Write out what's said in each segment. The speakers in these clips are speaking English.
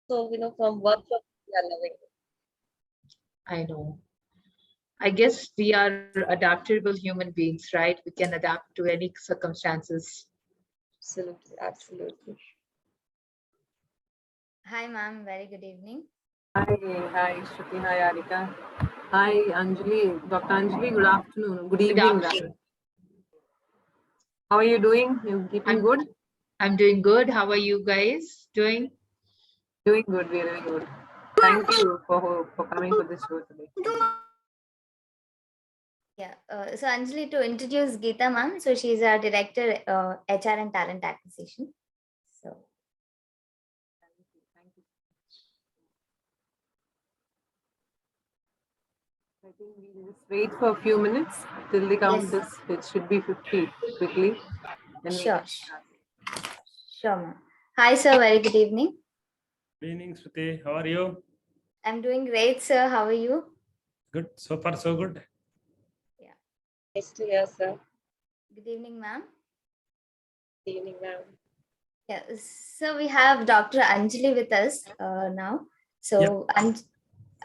So, from workshop, we are loving it. I know. I guess we are adaptable human beings, right? We can adapt to any circumstances. Absolutely, absolutely. Hi, ma'am. Very good evening. Hi, Shruti. Hi, Arika. Hi, Anjali. Dr. Anjali, good afternoon. Good Good evening. afternoon. How are you doing? You keeping good? I'm doing good. How are you guys doing? Doing good. We're doing good. Thank you for coming to this show today. Yeah. So Anjali, to introduce Geeta, ma'am. So she's our director, HR and talent acquisition. So Thank you. I think we'll just wait for a few minutes till the count Yes. is. It should be 50 quickly. Then we Sure. can start. Sure, ma'am. Hi, sir. Very good evening. Good evening, Shruti. How are you? I'm doing great, sir. How are you? Good. So far, so good. Nice to hear, sir. Good evening, ma'am. Good evening, ma'am. Yeah. So we have Dr. Anjali with us now. So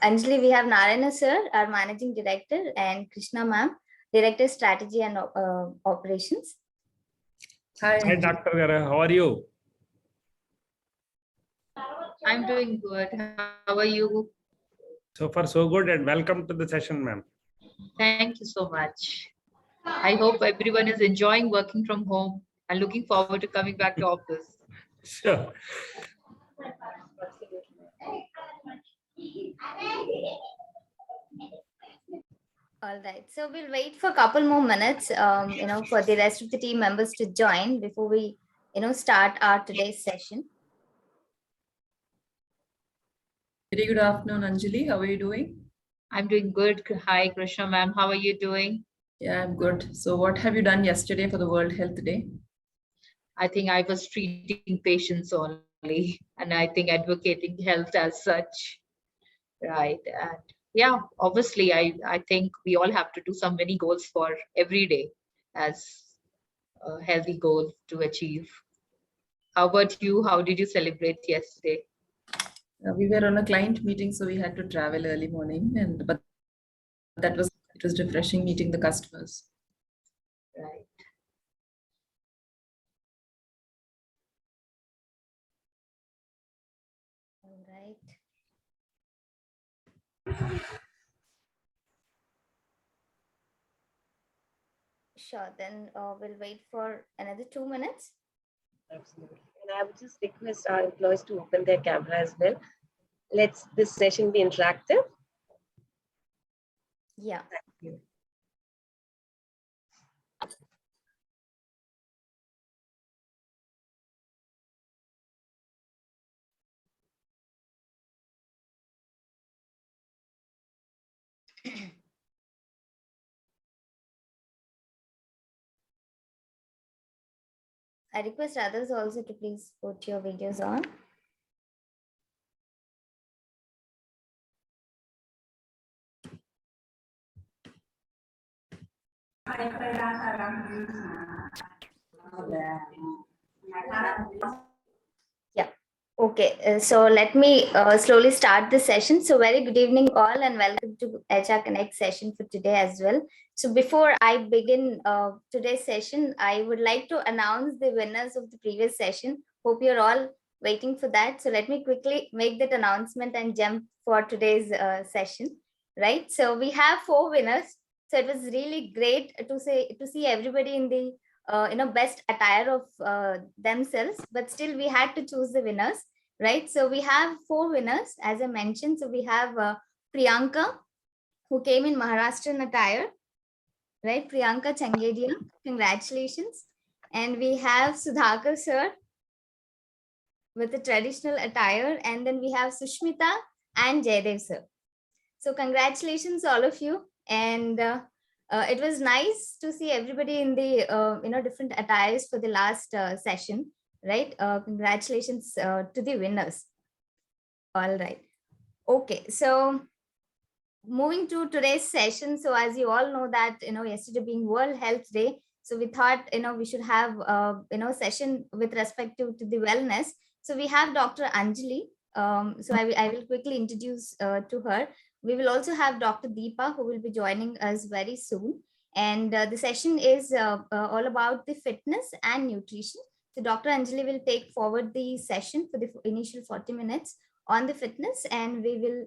Anjali, we have Narayana, sir, our managing director, and Krishna, ma'am, director strategy and operations. Hi, Dr. Gara. How are you? I'm doing good. How are you? So far, so good. And welcome to the session, ma'am. Thank you so much. I hope everyone is enjoying working from home and looking forward to coming back to office. Sure. All right. So we'll wait for a couple more minutes, for the rest of the team members to join before we, start our today's session. Very good afternoon, Anjali. How are you doing? I'm doing good. Hi, Krishna ma'am. How are you doing? Yeah, I'm good. So what have you done yesterday for the World Health Day? I think I was treating patients only, and I think advocating health as such. Right. And yeah, obviously, I think we all have to do some many goals for every day as a healthy goal to achieve. How about you? How did you celebrate yesterday? We were on a client meeting, so we had to travel early morning, but it was refreshing meeting the customers. Right. All right. Sure. Then we'll wait for another 2 minutes. Absolutely. And I would just request our employees to open their camera as well. Let's this session be interactive. Yeah. Thank you. I request others also to please put your videos on. Yeah. Okay. So let me slowly start the session. So very good evening all and welcome to HR Connect session for today as well. So before I begin today's session, I would like to announce the winners of the previous session. Hope you're all waiting for that. So let me quickly make that announcement and jump for today's session. Right. So we have 4 winners. So it was really great to see everybody in the best attire of themselves, but still we had to choose the winners, right? So we have 4 winners, as I mentioned. So we have Priyanka, who came in Maharashtrian attire, right? Priyanka Changedia, congratulations. And we have Sudhakar sir with the traditional attire, and then we have Sushmita and Jaydev sir. So congratulations all of you, and it was nice to see everybody in the different attires for the last session, right? Congratulations to the winners. All right. Okay, so moving to today's session. So as you all know that yesterday being World Health Day, so we thought we should have session with respect to the wellness. So we have Dr. Anjali, So I will quickly introduce to her. We will also have Dr. Deepa, who will be joining us very soon. And the session is all about the fitness and nutrition. So Dr. Anjali will take forward the session for the initial 40 minutes on the fitness, and we will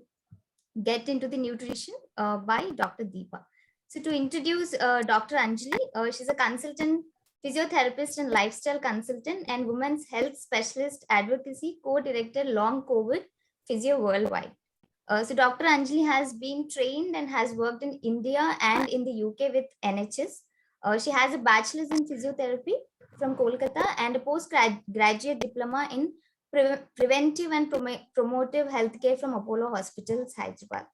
get into the nutrition by Dr. Deepa. So to introduce Dr. Anjali, she's a consultant, physiotherapist and lifestyle consultant and women's health specialist advocacy co-director Long COVID Physio Worldwide. So Dr. Anjali has been trained and has worked in India and in the UK with NHS. She has a bachelor's in physiotherapy from Kolkata and a postgraduate diploma in preventive and promotive healthcare from Apollo Hospitals, Hyderabad.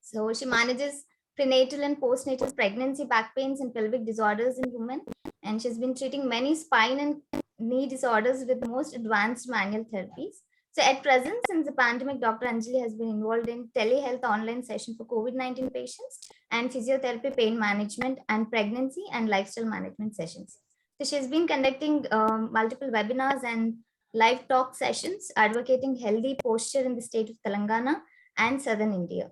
So she manages prenatal and postnatal pregnancy, back pains, and pelvic disorders in women. And she's been treating many spine and knee disorders with most advanced manual therapies. So at present, since the pandemic, Dr. Anjali has been involved in telehealth online session for COVID-19 patients and physiotherapy, pain management, and pregnancy and lifestyle management sessions. So she's been conducting multiple webinars and live talk sessions advocating healthy posture in the state of Telangana and southern India.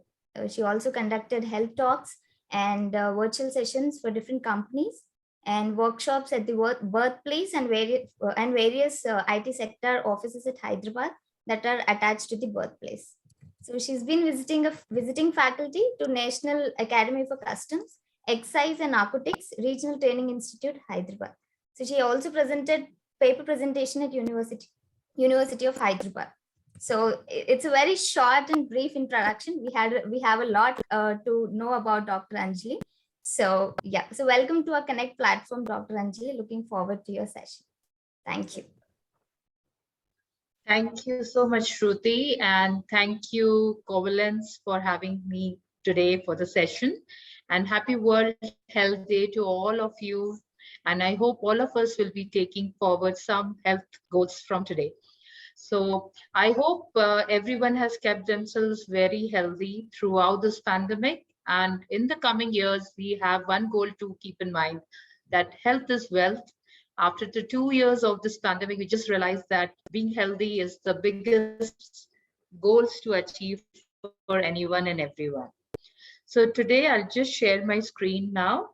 She also conducted health talks and virtual sessions for different companies and workshops at the birthplace and various IT sector offices at Hyderabad that are attached to the birthplace. So she's been visiting faculty to National Academy for Customs, Excise and Narcotics, Regional Training Institute, Hyderabad. So she also presented paper presentation at University of Hyderabad. So it's a very short and brief introduction. We have a lot to know about Dr. Anjali. So yeah, so welcome to our Connect platform, Dr. Anjali. Looking forward to your session. Thank you. Thank you so much, Shruti, and thank you, Covalense, for having me today for the session. And happy World Health Day to all of you. And I hope all of us will be taking forward some health goals from today. So I hope everyone has kept themselves very healthy throughout this pandemic. And in the coming years, we have one goal to keep in mind, that health is wealth. After the 2 years of this pandemic, we just realized that being healthy is the biggest goals to achieve for anyone and everyone. So today I'll just share my screen now.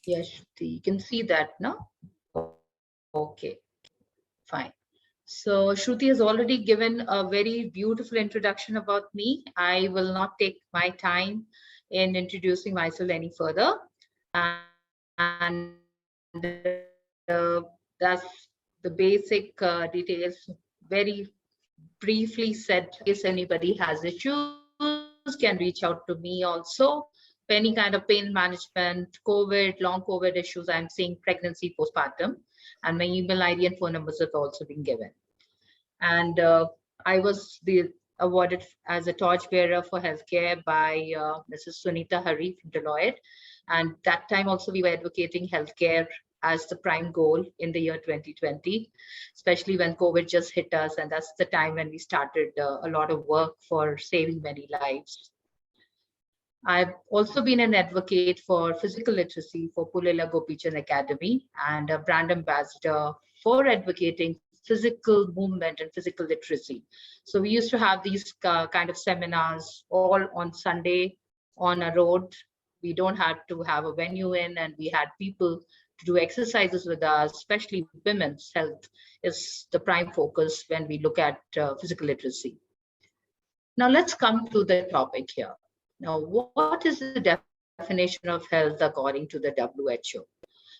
Yes, you can see that now. Okay, fine. So Shruti has already given a very beautiful introduction about me. I will not take my time in introducing myself any further. And that's the basic details, very briefly said. In case anybody has issues, can reach out to me also. For any kind of pain management, COVID, long COVID issues, I'm seeing pregnancy, postpartum, and my email ID and phone numbers have also been given. And I was awarded as a torchbearer for healthcare by Mrs. Sunita Hari from Deloitte. And that time also we were advocating healthcare as the prime goal in the year 2020, especially when COVID just hit us. And that's the time when we started a lot of work for saving many lives. I've also been an advocate for physical literacy for Pulela Gopichan Academy and a brand ambassador for advocating physical movement and physical literacy. So we used to have these kind of seminars all on Sunday on a road. We don't have to have a venue in, and we had people to do exercises with us, especially women's health is the prime focus when we look at physical literacy. Now let's come to the topic here. Now, what is the definition of health according to the WHO?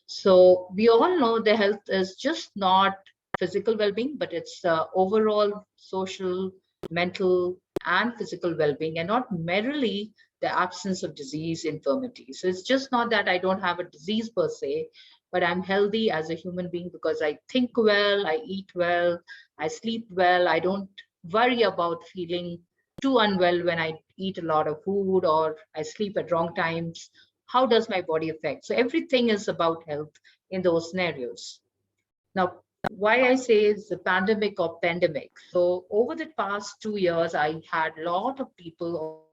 So we all know the health is just not physical well-being, but it's overall social, mental, and physical well-being, and not merely the absence of disease, infirmity. So it's just not that I don't have a disease per se, but I'm healthy as a human being because I think well, I eat well, I sleep well, I don't worry about feeling too unwell when I eat a lot of food or I sleep at wrong times. How does my body affect? So everything is about health in those scenarios. Now, why I say it's the pandemic or pandemic. So over the past 2 years, I had a lot of people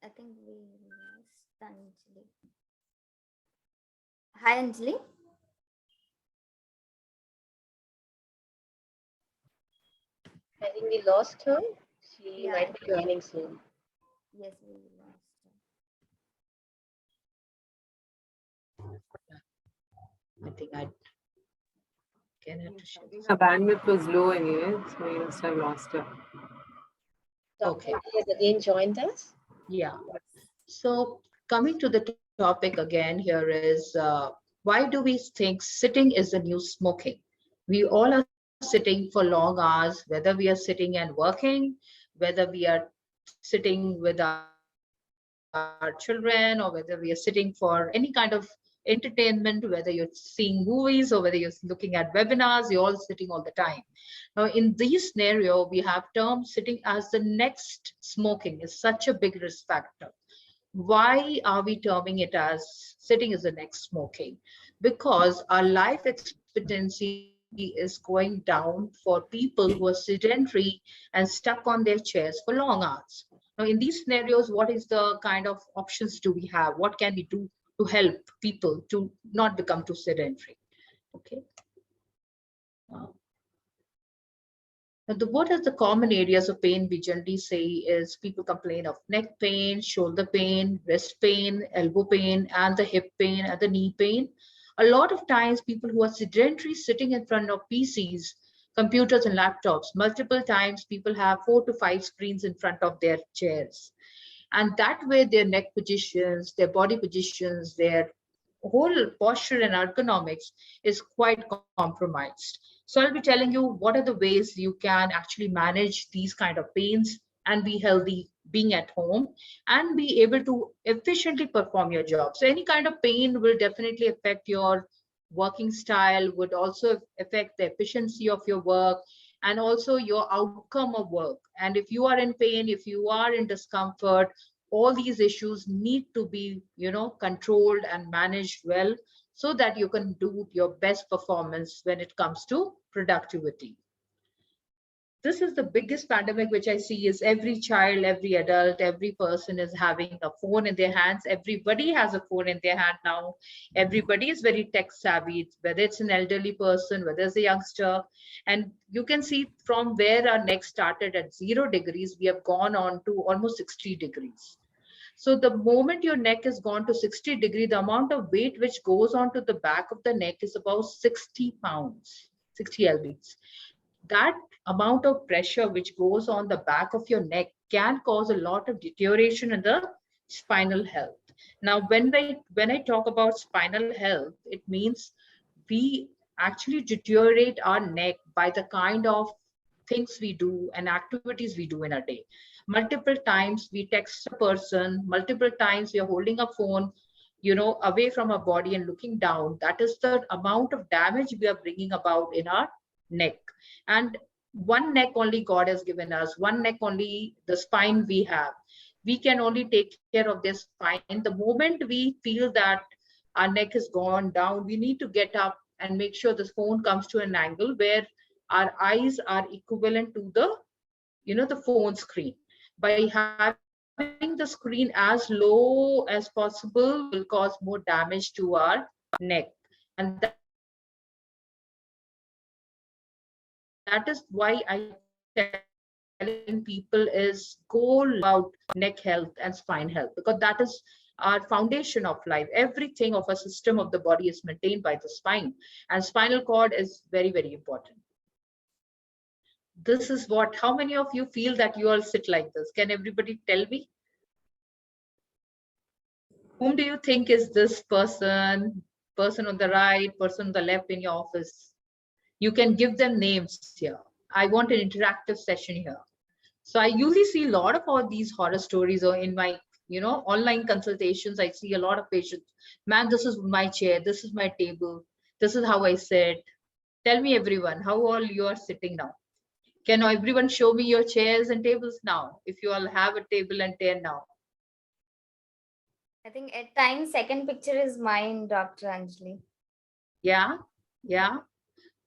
I think we lost Anjali. Hi, Anjali. I think we lost her. She Yeah, might be joining soon. yes, we lost her. I think I can have to share I think this. her bandwidth was low anyway, so you must have lost her. Dr. Okay. Anjali has again joined us. Yeah. So coming to the topic again here is why do we think sitting is the new smoking? We all are sitting for long hours, whether we are sitting and working, whether we are sitting with our children, or whether we are sitting for any kind of entertainment, whether you're seeing movies or whether you're looking at webinars, you're all sitting all the time. Now, in this scenario, we have termed sitting as the next smoking is such a big risk factor. Why are we terming it as sitting is the next smoking? Because our life expectancy is going down for people who are sedentary and stuck on their chairs for long hours. Now, in these scenarios, what is the kind of options do we have? What can we do to help people to not become too sedentary? Okay. Uh, what are the common areas of pain we generally say is people complain of neck pain, shoulder pain, wrist pain, elbow pain, and the hip pain and the knee pain. A lot of times people who are sedentary sitting in front of PCs, computers and laptops, multiple times people have 4 to 5 screens in front of their chairs. And that way their neck positions, their body positions, their whole posture and ergonomics is quite compromised. So I'll be telling you what are the ways you can actually manage these kind of pains and be healthy being at home and be able to efficiently perform your job. So any kind of pain will definitely affect your working style, would also affect the efficiency of your work and also your outcome of work. And if you are in pain, if you are in discomfort, all these issues need to be, controlled and managed well so that you can do your best performance when it comes to productivity. This is the biggest pandemic which I see is every child, every adult, every person is having a phone in their hands. Everybody has a phone in their hand now. Everybody is very tech savvy, whether it's an elderly person, whether it's a youngster. And you can see from where our neck started at 0 degrees, we have gone on to almost 60 degrees. So the moment your neck has gone to 60 degrees, the amount of weight which goes onto the back of the neck is about 60 pounds, 60 lbs. That amount of pressure which goes on the back of your neck can cause a lot of deterioration in the spinal health. Now, when I talk about spinal health, it means we actually deteriorate our neck by the kind of things we do and activities we do in a day. Multiple times we text a person, multiple times we are holding a phone, away from our body and looking down. That is the amount of damage we are bringing about in our neck. And one neck only God has given us, one neck only the spine we have. We can only take care of this spine. The moment we feel that our neck has gone down, we need to get up and make sure this phone comes to an angle where our eyes are equivalent to the phone screen. By having the screen as low as possible, we will cause more damage to our neck. And that is why I keep telling people is go learn about neck health and spine health, because that is our foundation of life. Everything of a system of the body is maintained by the spine, and spinal cord is very, very important. This is what, how many of you feel that you all sit like this? Can everybody tell me? Whom do you think is this person on the right, person on the left in your office? You can give them names here. I want an interactive session here. So I usually see a lot of all these horror stories, or in my, online consultations, I see a lot of patients. Man, this is my chair, this is my table, this is how I sit. Tell me everyone, how all you are sitting now? Can everyone show me your chairs and tables now? If you all have a table and chair now. I think at times second picture is mine, Dr. Anjali. Yeah, yeah.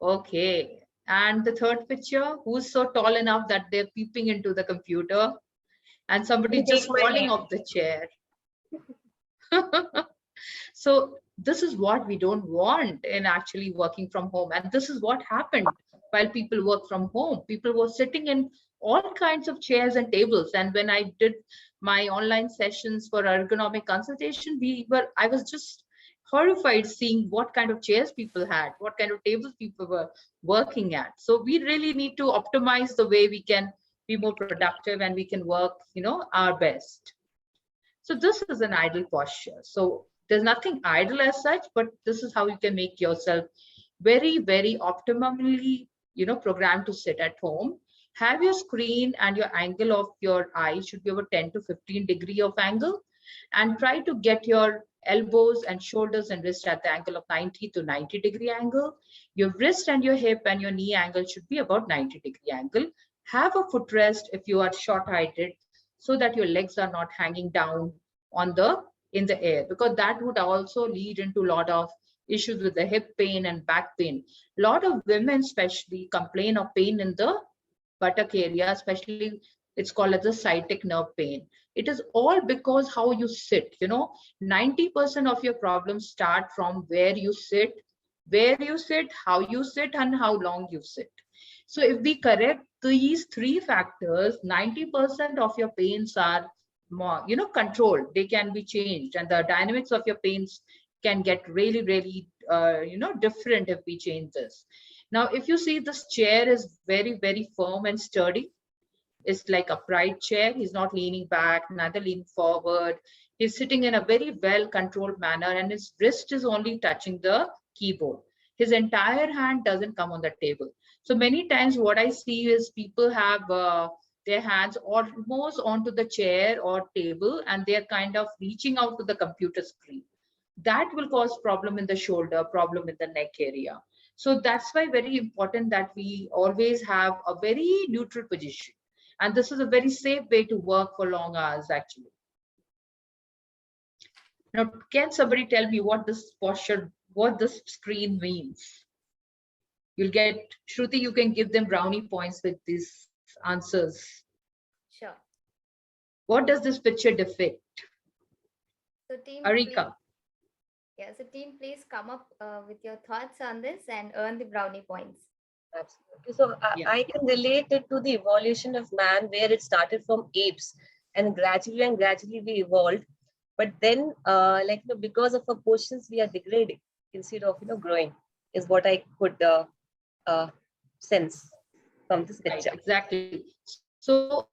Okay. And the third picture, who's so tall enough that they're peeping into the computer? and somebody's Just just my falling name. off the chair. So this is what we don't want in actually working from home. And this is what happened while people work from home. People were sitting in all kinds of chairs and tables. And when I did my online sessions for ergonomic consultation, I was just horrified seeing what kind of chairs people had, what kind of tables people were working at. So we really need to optimize the way we can be more productive and we can work, our best. So this is an idle posture. So there's nothing idle as such, but this is how you can make yourself very, very optimally, programmed to sit at home. Have your screen and your angle of your eye should be over 10 to 15 degree of angle, and try to get your elbows and shoulders and wrist at the angle of 90 to 90-degree angle. Your wrist and your hip and your knee angle should be about 90-degree angle. Have a footrest if you are short-heighted, so that your legs are not hanging down in the air, because that would also lead into a lot of issues with the hip pain and back pain. A lot of women especially complain of pain in the buttock area, especially it's called as the sciatic nerve pain. It is all because how you sit. 90% of your problems start from where you sit, how you sit, and how long you sit. So if we correct these three factors, 90% of your pains are more, controlled. They can be changed, and the dynamics of your pains can get really, really, different if we change this. Now, if you see, this chair is very, very firm and sturdy. It's like a upright chair. He's not leaning back, neither leaning forward. He's sitting in a very well-controlled manner, and his wrist is only touching the keyboard. His entire hand doesn't come on the table. So many times what I see is people have their hands almost onto the chair or table, and they're kind of reaching out to the computer screen. That will cause problem in the shoulder, problem in the neck area. So that's why very important that we always have a very neutral position. And this is a very safe way to work for long hours, actually. Now, can somebody tell me what this posture, what this screen means? You'll get, Shruti, you can give them brownie points with these answers. Sure. What does this picture depict? So team, Arika. So team, please come up with your thoughts on this and earn the brownie points. Absolutely. So Yeah. I can relate it to the evolution of man, where it started from apes, and gradually we evolved. But then, because of our portions, we are degrading instead of growing. Is what I could sense from this picture. Right, exactly. So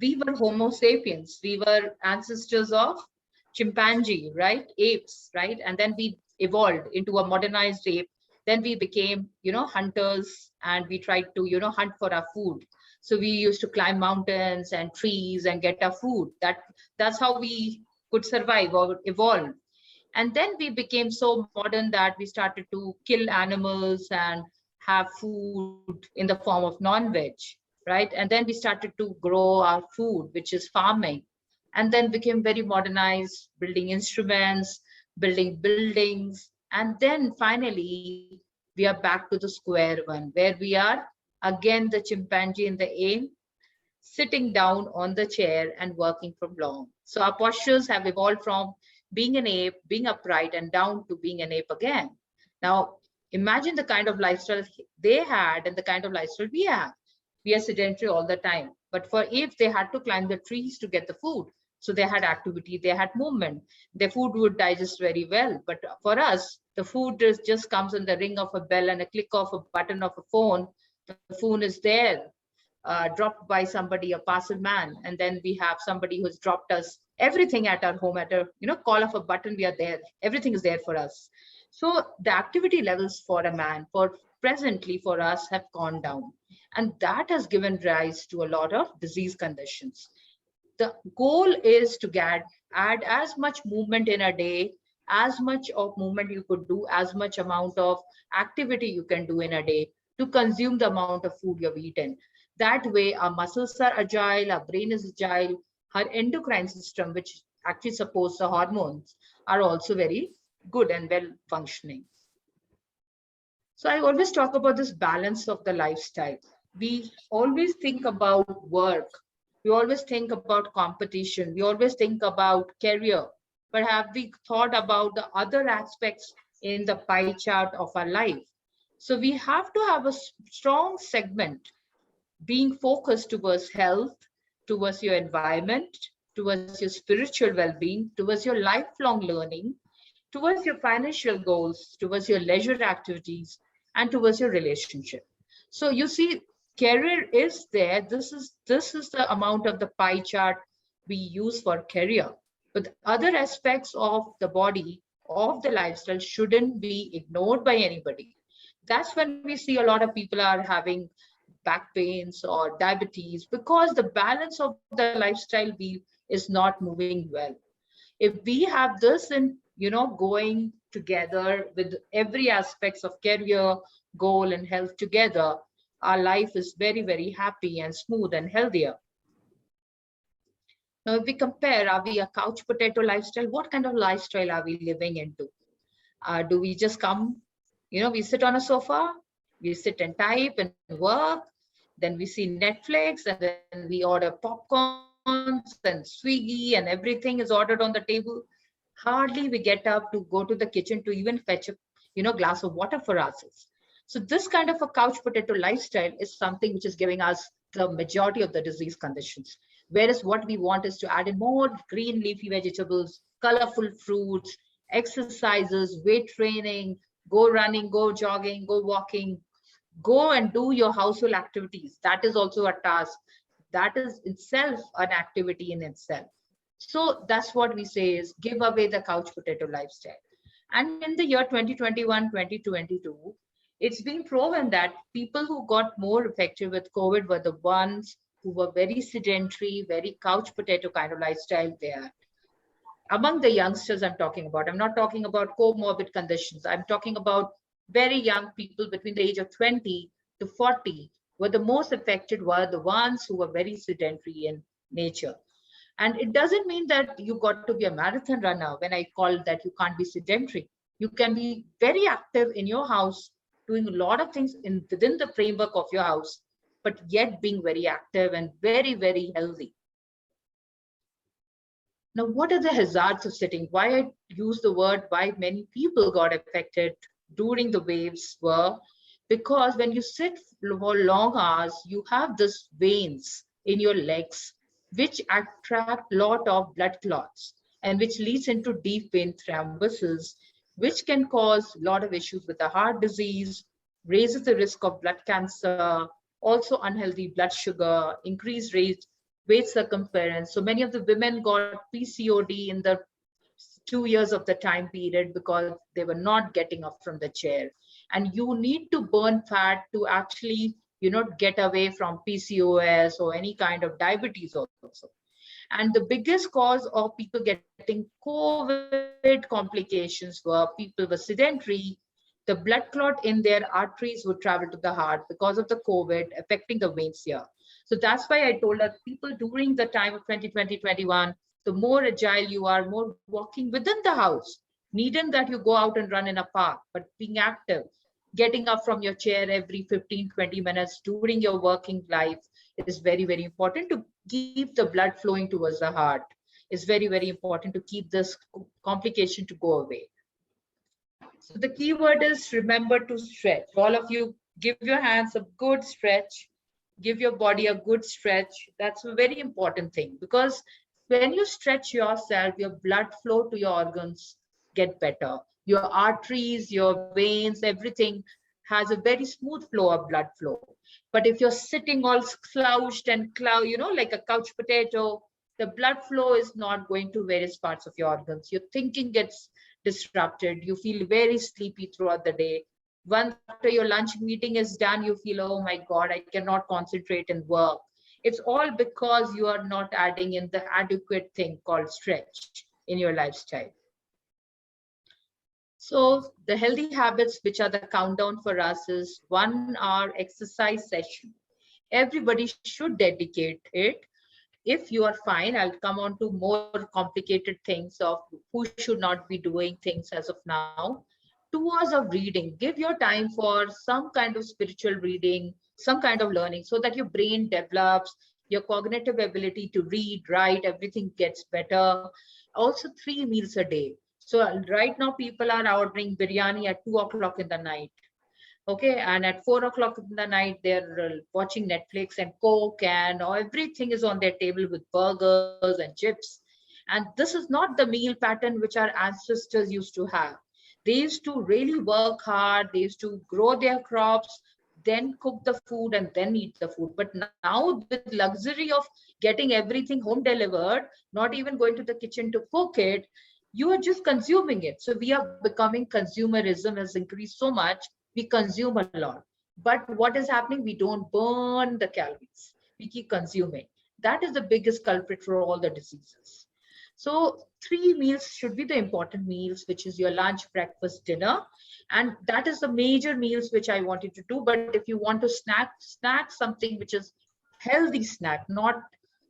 we were Homo sapiens. We were ancestors of chimpanzee, right? Apes, right? And then we evolved into a modernized ape. Then we became, hunters, and we tried to, hunt for our food. So we used to climb mountains and trees and get our food. That's how we could survive or evolve. And then we became so modern that we started to kill animals and have food in the form of non-veg, right? And then we started to grow our food, which is farming, and then became very modernized, building instruments, building buildings. And then finally, we are back to the square one, where we are again the chimpanzee in the ape, sitting down on the chair and working from long. So our postures have evolved from being an ape, being upright, and down to being an ape again. Now, imagine the kind of lifestyle they had and the kind of lifestyle we have. We are sedentary all the time. But for apes, they had to climb the trees to get the food. So they had activity, they had movement. Their food would digest very well. But for us, the food just comes in the ring of a bell and a click of a button of a phone. The phone is there, dropped by somebody, a parcel man, and then we have somebody who's dropped us everything at our home at a call of a button. We are there. Everything is there for us. So the activity levels for a man, for presently for us, have gone down, and that has given rise to a lot of disease conditions. The goal is to add as much movement in a day, as much of movement you could do, as much amount of activity you can do in a day to consume the amount of food you've eaten. That way, our muscles are agile, our brain is agile, our endocrine system, which actually supports the hormones, are also very good and well functioning. So I always talk about this balance of the lifestyle. We always think about work, We always think about competition. We always think about career. But have we thought about the other aspects in the pie chart of our life? So we have to have a strong segment being focused towards health, towards your environment, towards your spiritual well-being, towards your lifelong learning, towards your financial goals, towards your leisure activities, and towards your relationship. So you see, career is there. This is the amount of the pie chart we use for career. But other aspects of the body, of the lifestyle, shouldn't be ignored by anybody. That's when we see a lot of people are having back pains or diabetes, because the balance of the lifestyle we is not moving well. If we have this in, going together with every aspects of career, goal, and health together, our life is very, very happy and smooth and healthier. Now, if we compare, are we a couch potato lifestyle? What kind of lifestyle are we living into? Do we just come, we sit on a sofa, we sit and type and work, then we see Netflix, and then we order popcorns and Swiggy, and everything is ordered on the table. Hardly we get up to go to the kitchen to even fetch a, glass of water for ourselves. So this kind of a couch potato lifestyle is something which is giving us the majority of the disease conditions. Whereas what we want is to add in more green leafy vegetables, colorful fruits, exercises, weight training, go running, go jogging, go walking, go and do your household activities. That is also a task. That is itself an activity in itself. So that's what we say is give away the couch potato lifestyle. And in the year 2021, 2022, it's been proven that people who got more effective with COVID were the ones who were very sedentary, very couch potato kind of lifestyle there. Among the youngsters I'm talking about, I'm not talking about comorbid conditions. I'm talking about very young people between the age of 20 to 40 were the most affected, were the ones who were very sedentary in nature. And it doesn't mean that you got to be a marathon runner. When I call that you can't be sedentary, you can be very active in your house, doing a lot of things within the framework of your house, but yet being very active and very, very healthy. Now, what are the hazards of sitting? Why I use the word why many people got affected during the waves were because when you sit for long hours, you have these veins in your legs which attract a lot of blood clots and which leads into deep vein thrombosis, which can cause a lot of issues with the heart disease, raises the risk of blood cancer, also unhealthy blood sugar, increased weight circumference. So many of the women got PCOD in the 2 years of the time period because they were not getting up from the chair. And you need to burn fat to actually, get away from PCOS or any kind of diabetes also. And the biggest cause of people getting COVID complications were people were sedentary. The blood clot in their arteries would travel to the heart because of the COVID affecting the veins here. So that's why I told that people during the time of 2020, 2021, the more agile you are, more walking within the house, needn't that you go out and run in a park, but being active, getting up from your chair every 15, 20 minutes during your working life is very, very important to keep the blood flowing towards the heart. It's very, very important to keep this complication to go away. So the key word is remember to stretch. All of you give your hands a good stretch, give your body a good stretch. That's a very important thing because when you stretch yourself, your blood flow to your organs get better. Your arteries, your veins, everything has a very smooth flow of blood flow. But if you're sitting all slouched and like a couch potato, the blood flow is not going to various parts of your organs. Your thinking gets disrupted. You feel very sleepy throughout the day. Once after your lunch meeting is done, you feel, oh my God, I cannot concentrate and work. It's all because you are not adding in the adequate thing called stretch in your lifestyle. So the healthy habits, which are the countdown for us, is 1 hour exercise session. Everybody should dedicate it. If you are fine, I'll come on to more complicated things of who should not be doing things as of now. 2 hours of reading. Give your time for some kind of spiritual reading, some kind of learning so that your brain develops, your cognitive ability to read, write, everything gets better. Also 3 meals a day. So right now people are ordering biryani at 2 o'clock in the night. Okay, and at 4 o'clock in the night, they're watching Netflix and Coke and everything is on their table with burgers and chips. And this is not the meal pattern which our ancestors used to have. They used to really work hard, they used to grow their crops, then cook the food and then eat the food. But now with luxury of getting everything home delivered, not even going to the kitchen to cook it, you are just consuming it. So we are becoming, consumerism has increased so much, we consume a lot. But what is happening? We don't burn the calories. We keep consuming. That is the biggest culprit for all the diseases. So 3 meals should be the important meals, which is your lunch, breakfast, dinner. And that is the major meals which I wanted to do. But if you want to snack something which is healthy snack, not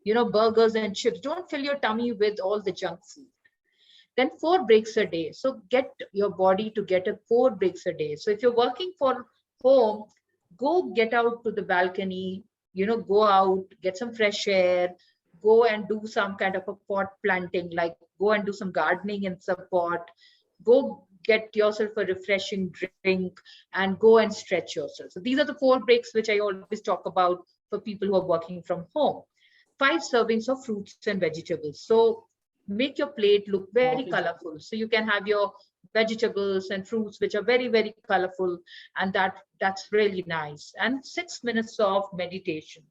burgers and chips. Don't fill your tummy with all the junk food. Then 4 breaks a day. So get your body to get a 4 breaks a day. So if you're working for home, go get out to the balcony, go out, get some fresh air, go and do some kind of a pot planting, like go and do some gardening in some pot, go get yourself a refreshing drink and go and stretch yourself. So these are the 4 breaks which I always talk about for people who are working from home. 5 servings of fruits and vegetables. So make your plate look very colorful. So you can have your vegetables and fruits which are very, very colorful, and that's really nice. And 6 minutes of meditation.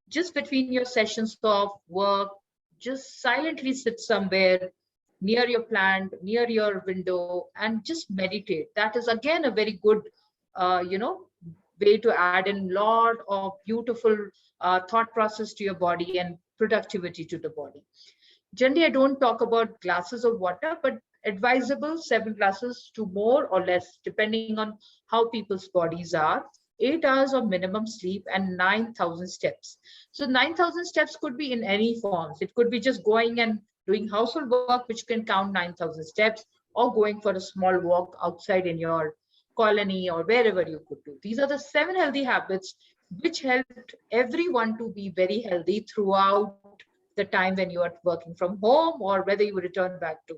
Just between your sessions of work, just silently sit somewhere near your plant, near your window, and just meditate. That is again a very good, way to add in a lot of beautiful thought process to your body and productivity to the body. Generally, I don't talk about glasses of water, but advisable 7 glasses to more or less, depending on how people's bodies are. 8 hours of minimum sleep and 9,000 steps. So 9,000 steps could be in any forms. It could be just going and doing household work, which can count 9,000 steps, or going for a small walk outside in your colony or wherever you could do. These are the 7 healthy habits which helped everyone to be very healthy throughout the time when you are working from home or whether you return back to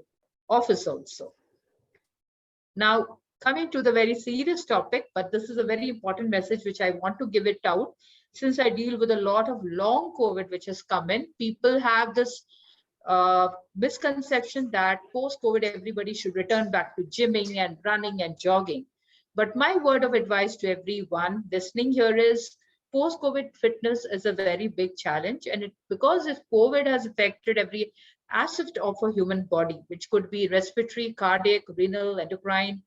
office also. Now, coming to the very serious topic, but this is a very important message which I want to give it out. Since I deal with a lot of long COVID which has come in, people have this misconception that post-COVID everybody should return back to gymming and running and jogging. But my word of advice to everyone listening here is, post-COVID fitness is a very big challenge, and because if COVID has affected every aspect of a human body, which could be respiratory, cardiac, renal, endocrine,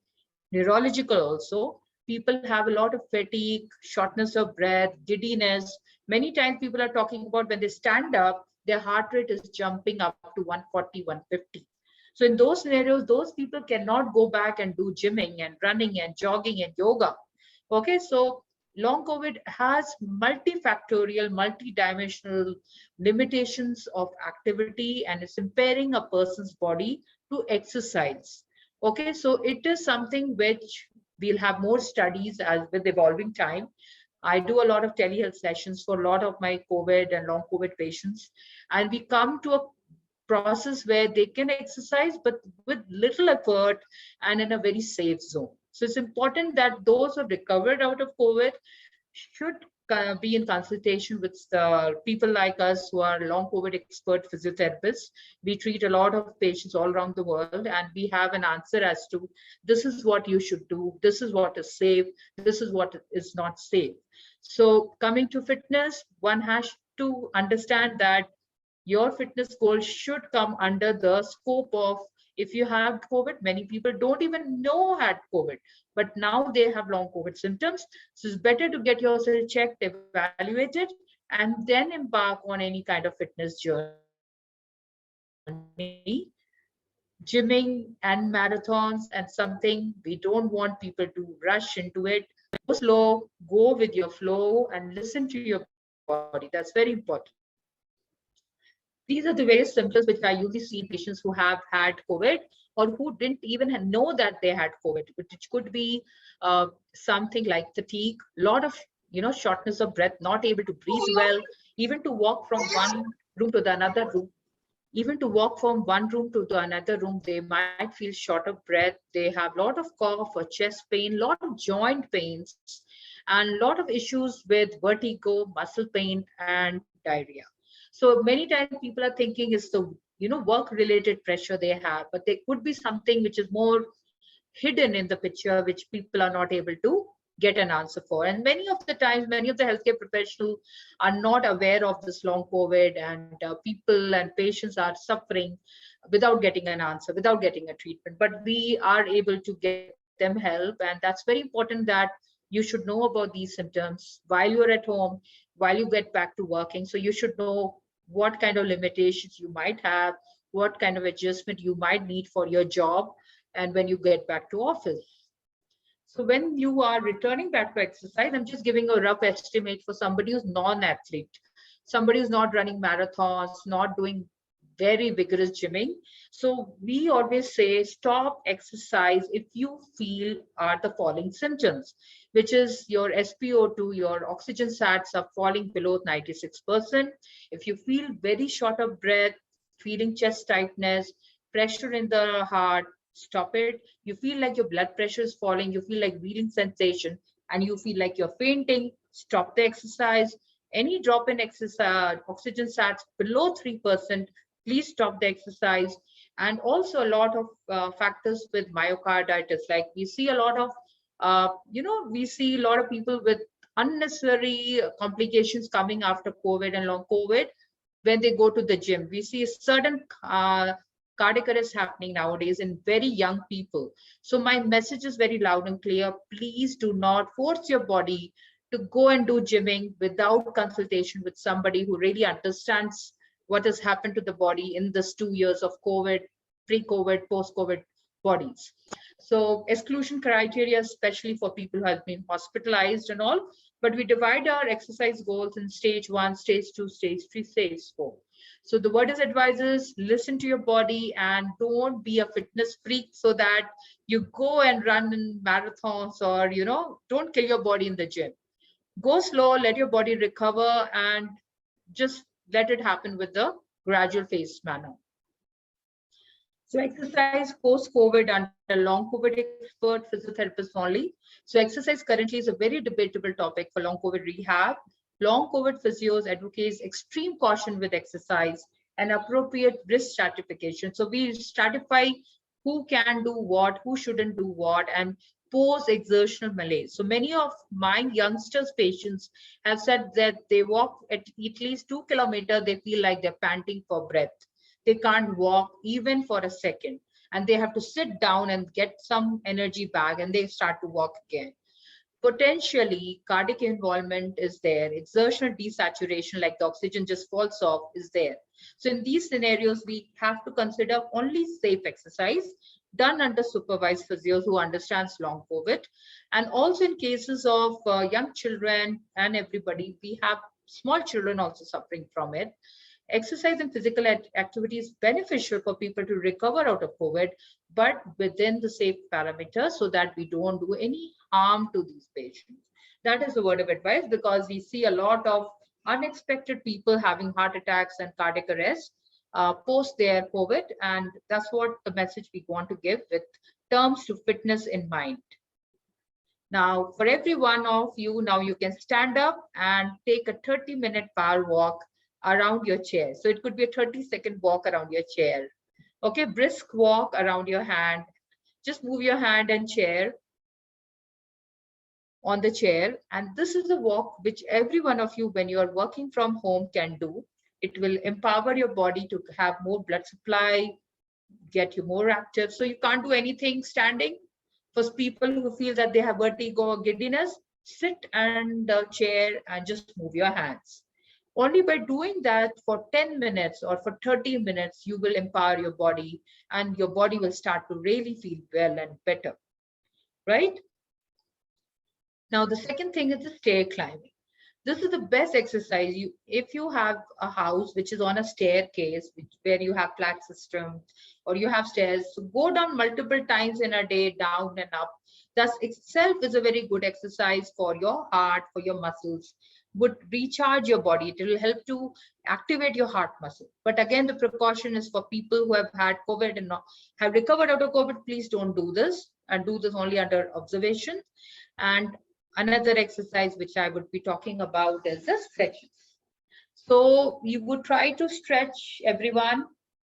neurological also, people have a lot of fatigue, shortness of breath, giddiness. Many times people are talking about when they stand up, their heart rate is jumping up to 140, 150. So in those scenarios, those people cannot go back and do gymming and running and jogging and yoga. Okay, so long COVID has multifactorial, multidimensional limitations of activity, and it's impairing a person's body to exercise. Okay, so it is something which we'll have more studies as with evolving time. I do a lot of telehealth sessions for a lot of my COVID and long COVID patients, and we come to a process where they can exercise, but with little effort and in a very safe zone. So it's important that those who have recovered out of COVID should be in consultation with people like us who are long COVID expert physiotherapists. We treat a lot of patients all around the world, and we have an answer as to this is what you should do, this is what is safe, this is what is not safe. So coming to fitness, one has to understand that your fitness goal should come under the scope of, if you have COVID, many people don't even know had COVID, but now they have long COVID symptoms. So it's better to get yourself checked, evaluated, and then embark on any kind of fitness journey. Gymming and marathons and something, we don't want people to rush into it. Go slow, go with your flow and listen to your body. That's very important. These are the various symptoms which I usually see in patients who have had COVID or who didn't even know that they had COVID, which could be something like fatigue, a lot of shortness of breath, not able to breathe well, Even to walk from one room to the another room, even to walk from one room to the another room, they might feel short of breath. They have a lot of cough or chest pain, lot of joint pains, and a lot of issues with vertigo, muscle pain, and diarrhea. So many times people are thinking it's the work related pressure they have, but there could be something which is more hidden in the picture, which people are not able to get an answer for. And many of the times, many of the healthcare professionals are not aware of this long COVID, and people and patients are suffering without getting an answer, without getting a treatment. But we are able to get them help, and that's very important that you should know about these symptoms while you're at home, while you get back to working. So you should know what kind of limitations you might have, what kind of adjustment you might need for your job, and when you get back to office. So when you are returning back to exercise, I'm just giving a rough estimate for somebody who's non-athlete, somebody who's not running marathons, not doing very vigorous gymming. So we always say stop exercise if you feel are the following symptoms, which is your SpO2, your oxygen sats are falling below 96%. If you feel very short of breath, feeling chest tightness, pressure in the heart, stop it. You feel like your blood pressure is falling, you feel like breathing sensation, and you feel like you're fainting, stop the exercise. Any drop in exercise, oxygen sats below 3%, please stop the exercise. And also a lot of factors with myocarditis, like we see a lot of, we see a lot of people with unnecessary complications coming after COVID and long COVID when they go to the gym. We see a certain cardiac arrest happening nowadays in very young people. So my message is very loud and clear. Please do not force your body to go and do gymming without consultation with somebody who really understands what has happened to the body in this 2 years of COVID, pre-COVID, post-COVID bodies. So exclusion criteria, especially for people who have been hospitalized and all, but we divide our exercise goals in stage 1, stage 2, stage 3, stage 4. So the word is advisors, listen to your body and don't be a fitness freak so that you go and run in marathons or, don't kill your body in the gym. Go slow, let your body recover, and just let it happen with the gradual phased manner. So exercise post-COVID under long COVID expert physiotherapists only. So exercise currently is a very debatable topic for long COVID rehab. Long COVID physios advocates extreme caution with exercise and appropriate risk stratification. So we stratify who can do what, who shouldn't do what, and post-exertional malaise. So many of my youngsters patients have said that they walk at least 2 kilometers, they feel like they're panting for breath. They can't walk even for a second, and they have to sit down and get some energy back, and they start to walk again. Potentially cardiac involvement is there, exertional desaturation, like the oxygen just falls off, is there. So in these scenarios, we have to consider only safe exercise done under supervised physios who understands long COVID. And also in cases of young children and everybody, we have small children also suffering from it. Exercise and physical activity is beneficial for people to recover out of COVID, but within the safe parameters so that we don't do any harm to these patients. That is the word of advice, because we see a lot of unexpected people having heart attacks and cardiac arrest post their COVID, and that's what the message we want to give with terms to fitness in mind. Now, for every one of you, now you can stand up and take a 30-minute power walk around your chair. So it could be a 30-second walk around your chair. Okay, brisk walk around your hand. Just move your hand and chair on the chair. And this is a walk which every one of you, when you are working from home, can do. It will empower your body to have more blood supply, get you more active. So you can't do anything standing. For people who feel that they have vertigo or giddiness, sit and chair and just move your hands. Only by doing that for 10 minutes or for 30 minutes, you will empower your body and your body will start to really feel well and better, right? Now, the second thing is the stair climbing. This is the best exercise. If you have a house which is on a staircase, where you have flat system or you have stairs, so go down multiple times in a day, down and up. Thus itself is a very good exercise for your heart, for your muscles, would recharge your body. It will help to activate your heart muscle. But again, the precaution is for people who have had COVID and not, have recovered out of COVID, please don't do this, and do this only under observation. And another exercise which I would be talking about is the stretches. So you would try to stretch, everyone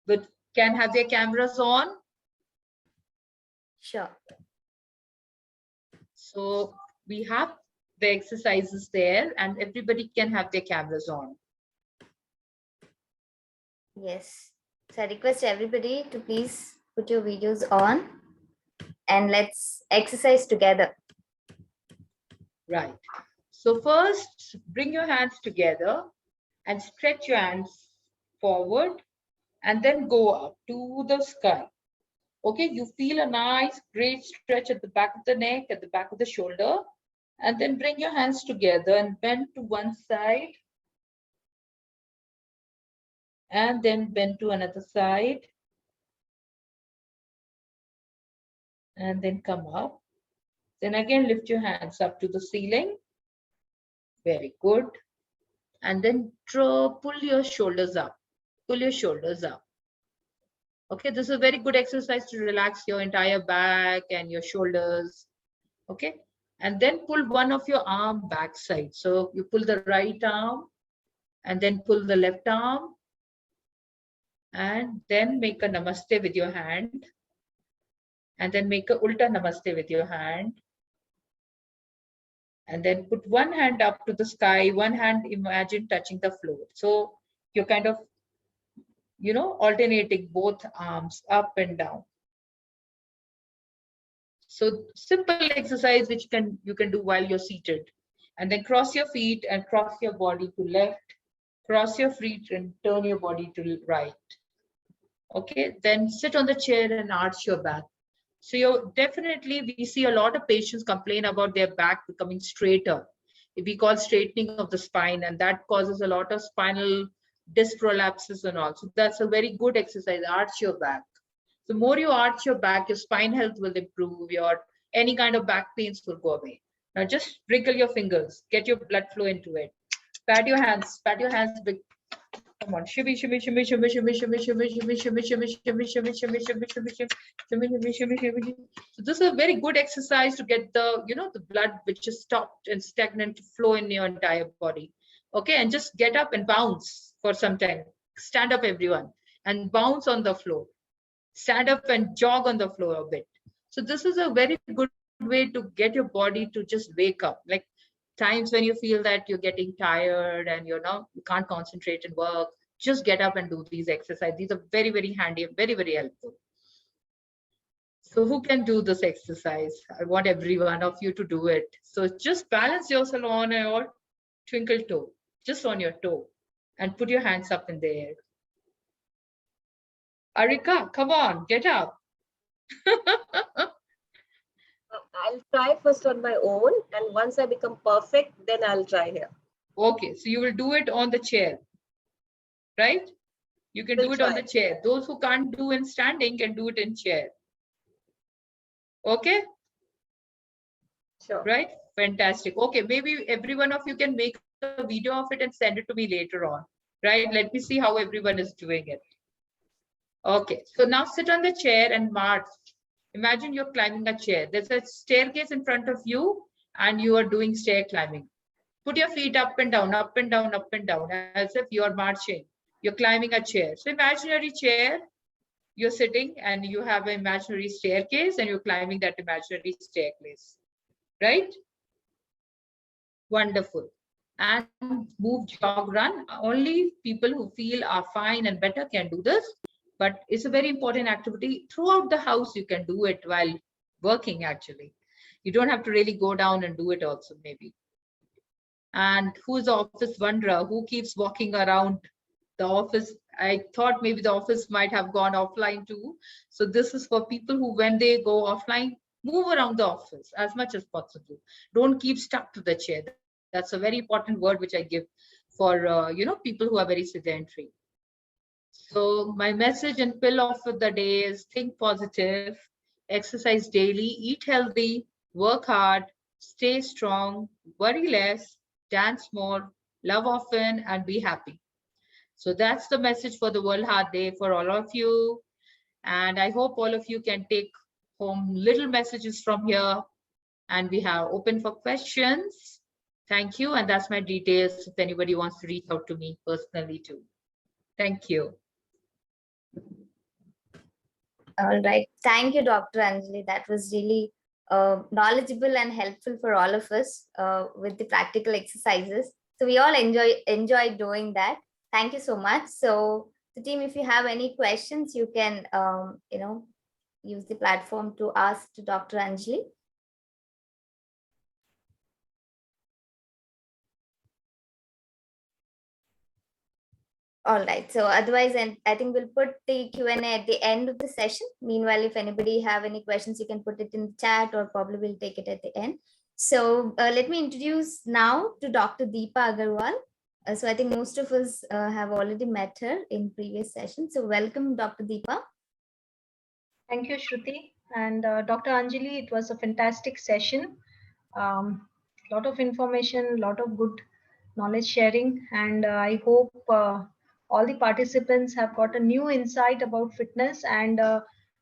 with can have their cameras on. Sure. So we have the exercises there and everybody can have their cameras on. Yes. So I request everybody to please put your videos on and let's exercise together. Right. So first, bring your hands together and stretch your hands forward and then go up to the sky. Okay, you feel a nice, great stretch at the back of the neck, at the back of the shoulder, and then bring your hands together and bend to one side. And then bend to another side. And then come up. Then again, lift your hands up to the ceiling. Very good. And then pull your shoulders up. Pull your shoulders up. Okay, this is a very good exercise to relax your entire back and your shoulders. Okay, and then pull one of your arm back side. So you pull the right arm and then pull the left arm and then make a namaste with your hand and then make a ulta namaste with your hand. And then put one hand up to the sky, one hand imagine touching the floor. So you're kind of, you know, alternating both arms up and down. So simple exercise which you can do while you're seated. And then cross your feet and cross your body to left, cross your feet and turn your body to right. Okay, then sit on the chair and arch your back. So you're definitely, we see a lot of patients complain about their back becoming straighter. We call straightening of the spine, and that causes a lot of spinal disc prolapses and all. So that's a very good exercise, arch your back. The more you arch your back, your spine health will improve, any kind of back pains will go away. Now just wriggle your fingers, get your blood flow into it. Pat your hands big. Come on, shimmy, shimmy, shimmy, shimmy, shimmy, shimmy, shimmy, shimmy, shimmy, shimmy, shimmy, shimmy, shimmy, shimmy, shimmy, shimmy, shimmy, shimmy. So this is a very good exercise to get the, the blood which is stopped and stagnant to flow in your entire body. Okay, and just get up and bounce for some time. Stand up, everyone, and bounce on the floor. Stand up and jog on the floor a bit. So this is a very good way to get your body to just wake up. Like times when you feel that you're getting tired and you can't concentrate and work, just get up and do these exercises. These are very, very handy and very, very helpful. So who can do this exercise? I want every one of you to do it. So just balance yourself on your twinkle toe, just on your toe, and put your hands up in the air. Arika, come on, get up. I'll try first on my own, and once I become perfect, then I'll try here. Okay, so you will do it on the chair, right? You can do it on the chair. Those who can't do in standing can do it in chair. Okay? Sure. Right? Fantastic. Okay, maybe every one of you can make a video of it and send it to me later on. Right? Let me see how everyone is doing it. Okay, so now sit on the chair and march. Imagine you're climbing a chair. There's a staircase in front of you and you are doing stair climbing. Put your feet up and down, up and down, up and down, as if you are marching. You're climbing a chair. So imaginary chair, you're sitting and you have an imaginary staircase and you're climbing that imaginary staircase, right? Wonderful. And move, jog, run. Only people who feel are fine and better can do this. But it's a very important activity. Throughout the house, you can do it while working, actually. You don't have to really go down and do it also, maybe. And who's the office wanderer? Who keeps walking around the office? I thought maybe the office might have gone offline too. So this is for people who, when they go offline, move around the office as much as possible. Don't keep stuck to the chair. That's a very important word which I give for people who are very sedentary. So my message and pill of the day is think positive, exercise daily, eat healthy, work hard, stay strong, worry less, dance more, love often, and be happy. So that's the message for the World Heart Day for all of you. And I hope all of you can take home little messages from here. And we have open for questions. Thank you. And that's my details if anybody wants to reach out to me personally too. Thank you. All right. Thank you, Dr. Anjali. That was really knowledgeable and helpful for all of us with the practical exercises. So we all enjoy doing that. Thank you so much. So the team, if you have any questions, you can use the platform to ask to Dr. Anjali. All right. So otherwise, and I think we'll put the Q&A at the end of the session. Meanwhile, if anybody have any questions, you can put it in the chat, or probably we'll take it at the end. So let me introduce now to Dr. Deepa Agarwal. So I think most of us have already met her in previous sessions. So welcome, Dr. Deepa. Thank you, Shruti. And Dr. Anjali, it was a fantastic session. Lot of information, lot of good knowledge sharing. And I hope all the participants have got a new insight about fitness, and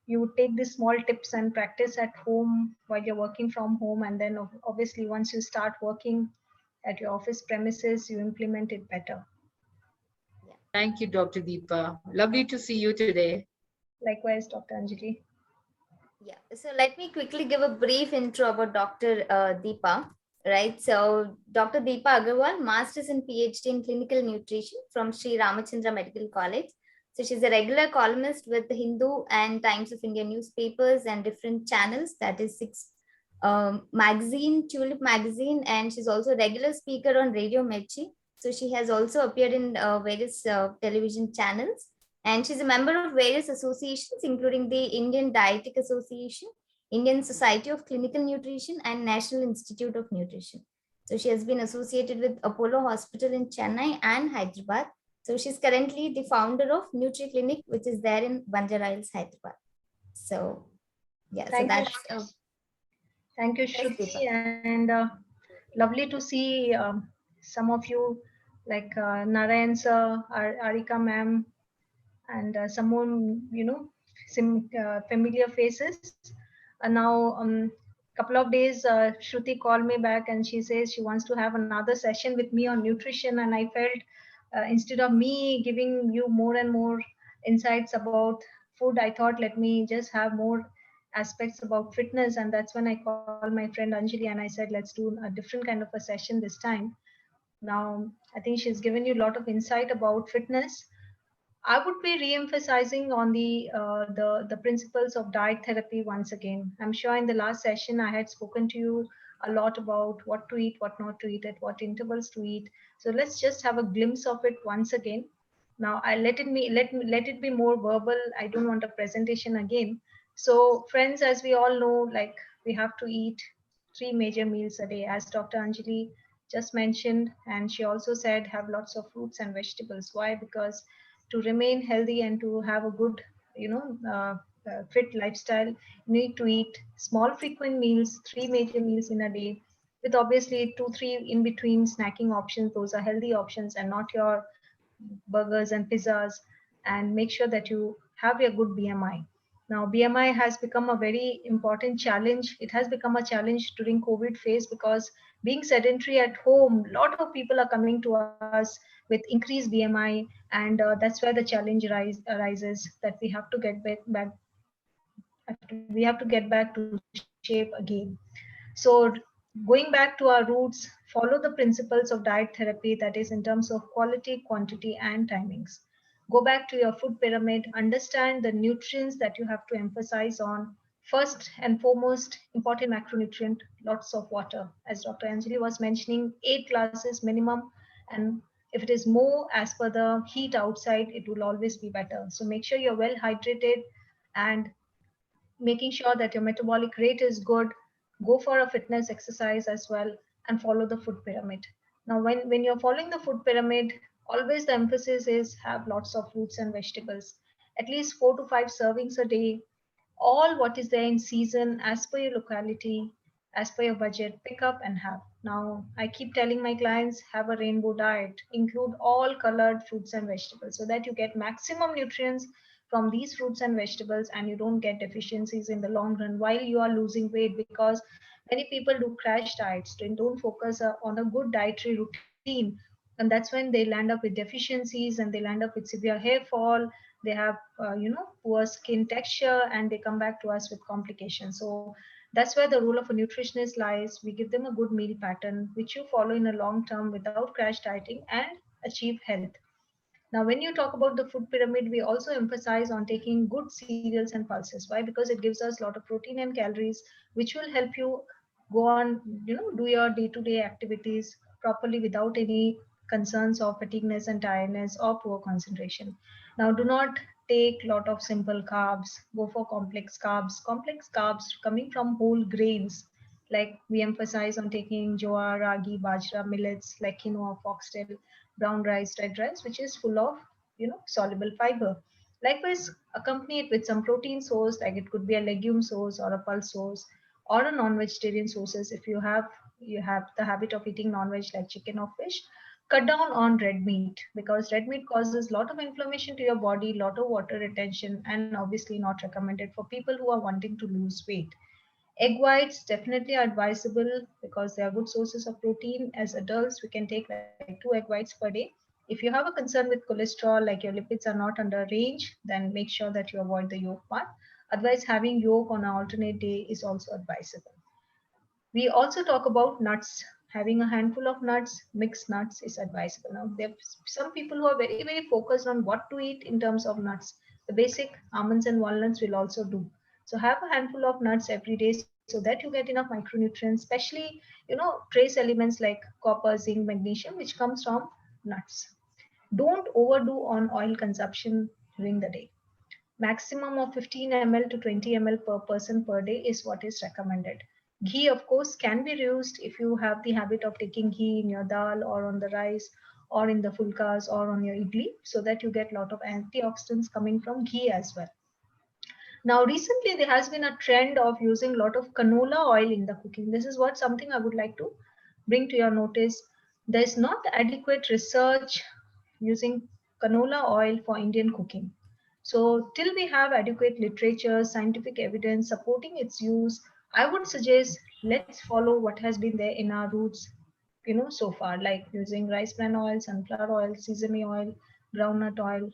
you take these small tips and practice at home while you're working from home. And then obviously once you start working at your office premises, you implement it better. Thank you, Dr. Deepa. Lovely to see you today. Likewise, Dr. Anjali. Yeah, so let me quickly give a brief intro about Dr. Deepa, right? So Dr. Deepa Agarwal, Masters and PhD in Clinical Nutrition from Sri Ramachandra Medical College. So she's a regular columnist with the Hindu and Times of India newspapers and different channels, that is 6 magazine, Tulip magazine, and she's also a regular speaker on Radio Mirchi. So she has also appeared in various television channels. And she's a member of various associations, including the Indian Dietetic Association, Indian Society of Clinical Nutrition, and National Institute of Nutrition. So she has been associated with Apollo Hospital in Chennai and Hyderabad. So she's currently the founder of Nutri Clinic, which is there in Banjara Hills, Hyderabad. So yeah, Thank you, Shruti, and lovely to see some of you like Narayan sir, Arika ma'am, and someone, familiar faces. Now, couple of days, Shruti called me back and she says she wants to have another session with me on nutrition, and I felt instead of me giving you more and more insights about food, I thought let me just have more aspects about fitness. And that's when I called my friend Anjali and I said let's do a different kind of a session this time. Now I think she's given you a lot of insight about fitness. I would be re-emphasizing on the principles of diet therapy once again. I'm sure in the last session I had spoken to you a lot about what to eat, what not to eat, at what intervals to eat. So let's just have a glimpse of it once again. Now I let it be more verbal. I don't want a presentation again. So friends, as we all know, like we have to eat 3 major meals a day, as Dr. Anjali just mentioned, and she also said have lots of fruits and vegetables. Why? Because to remain healthy and to have a good, fit lifestyle, you need to eat small, frequent meals, 3 major meals in a day, with obviously 2, 3 in between snacking options. Those are healthy options and not your burgers and pizzas. And make sure that you have your good BMI. Now, BMI has become a very important challenge. It has become a challenge during COVID phase because being sedentary at home, a lot of people are coming to us with increased BMI, and that's where the challenge arises that we have to get back we have to get back to shape again. So going back to our roots, follow the principles of diet therapy, that is in terms of quality, quantity, and timings. Go back to your food pyramid, understand the nutrients that you have to emphasize on. First and foremost, important macronutrient, lots of water. As Dr. Anjali was mentioning, 8 glasses minimum. And if it is more as per the heat outside, it will always be better. So make sure you're well hydrated and making sure that your metabolic rate is good. Go for a fitness exercise as well and follow the food pyramid. Now, when you're following the food pyramid, always the emphasis is have lots of fruits and vegetables, at least 4 to 5 servings a day, all what is there in season as per your locality. as per your budget, pick up and have. Now, I keep telling my clients, have a rainbow diet, include all colored fruits and vegetables so that you get maximum nutrients from these fruits and vegetables and you don't get deficiencies in the long run while you are losing weight, because many people do crash diets and don't focus on a good dietary routine, and that's when they land up with deficiencies and they land up with severe hair fall. They have poor skin texture and they come back to us with complications. So that's where the role of a nutritionist lies. We give them a good meal pattern which you follow in a long term without crash dieting and achieve health. Now, when you talk about the food pyramid, we also emphasize on taking good cereals and pulses. Why? Because it gives us a lot of protein and calories, which will help you go on, do your day-to-day activities properly without any concerns of fatigueness and tiredness or poor concentration. Now, do not take lot of simple carbs. Go for complex carbs. Complex carbs coming from whole grains. Like we emphasize on taking jowar, ragi, bajra, millets like quinoa, foxtail, brown rice, red rice, which is full of soluble fiber. Likewise, accompany it with some protein source, like it could be a legume source or a pulse source or a non-vegetarian sources. If you have the habit of eating non-veg like chicken or fish, cut down on red meat, because red meat causes a lot of inflammation to your body, lot of water retention, and obviously not recommended for people who are wanting to lose weight. Egg whites definitely are advisable because they are good sources of protein. As adults, we can take like 2 egg whites per day. If you have a concern with cholesterol, like your lipids are not under range, then make sure that you avoid the yolk part. Otherwise, having yolk on an alternate day is also advisable. We also talk about nuts. Having a handful of nuts, mixed nuts is advisable. Now, there are some people who are very, very focused on what to eat in terms of nuts. The basic almonds and walnuts will also do. So have a handful of nuts every day so that you get enough micronutrients, especially, trace elements like copper, zinc, magnesium, which comes from nuts. Don't overdo on oil consumption during the day. Maximum of 15 ml to 20 ml per person per day is what is recommended. Ghee, of course, can be reduced if you have the habit of taking ghee in your dal or on the rice or in the fulkas or on your idli, so that you get a lot of antioxidants coming from ghee as well. Now, recently there has been a trend of using a lot of canola oil in the cooking. This is what something I would like to bring to your notice. There is not adequate research using canola oil for Indian cooking. So, till we have adequate literature, scientific evidence supporting its use, I would suggest let's follow what has been there in our roots, so far, like using rice bran oil, sunflower oil, sesame oil, groundnut oil,